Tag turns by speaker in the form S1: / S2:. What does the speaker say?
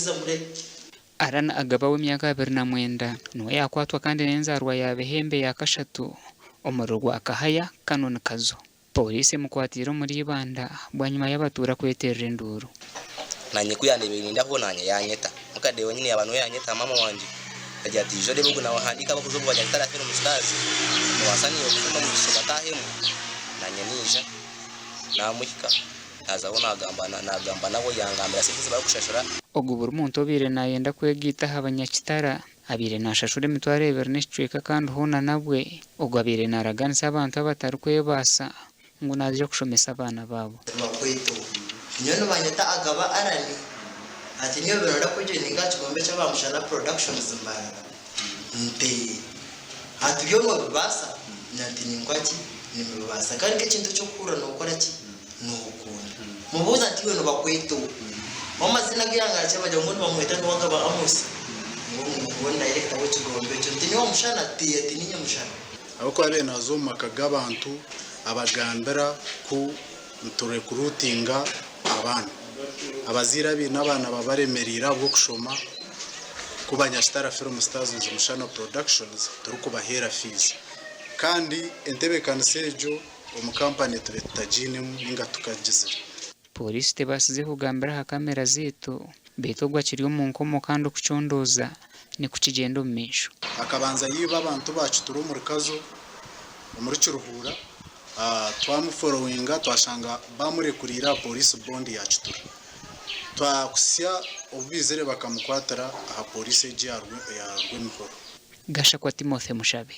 S1: kiza mure
S2: arana agaba w'imyaka 29 niwe yakwatwa kandi n'enzarwa yabehembe yakashatu omuriro gwa Kahaya Kanoni Kazo. Polisi mukwatira muri Banda bwanyuma y'abatura kweterera induru.
S3: Nanye kuyandebera ndabona nanye yanyeta mukade wenyine abantu yanyeta mama wanje agira ati jode bugu nawe handika bakuzo bwanya tarafero mustazi wasani yo kuma mu gisoma tahemu nanye nija namuhika azabona nagamba nabo yangambira sifuze bakushashura
S2: ogubura umuntu obire nayenda kwegita habanyakitara abire nashashure mitware bernishweka kandi hona nabwe ogwabire naraganisa abantu abatari kwebasa ngo naje kushomesa abana babo
S1: bakweto nyono banyata agaba arani ati niyo birora kuje ninga kigombe cy'abamushana productions mbaraga nte ati byo ngo basa nati ninkwaki nimubasa kandi ikintu cyo kura no gukora ki n'ukunda mubuza ati we no bakweto amazina gihangara cy'abajya ngo bamwita n'uwagaba amusi ngo ubona director w'ikigombe cyo ndi niyo mushana ati ninyo mushana
S4: abako abe nazoma kagabantu abagambera ku turekrutinga abana abazirabi n'abana babaremerera bwo kushoma kubanyashitara Film Stars Mushana Productions turukubahera fees kandi entebe kansejo omukampani tubetajine inga tukagize.
S2: Polisi tebasize kugambira ha kamera zetu betogwa kiriyo mu nkomo kandi kucondoza ni kukigendo misho
S4: akabanza yiba abantu bacu turi mu Kazo muri Kiruhura twamuforowinga twashanga bamurekurira polisi bond yacu turi twakusya ubizere bakamukwatara aha polisi ya Rwemihoro
S2: Gasha kwa Timothy Mushabe.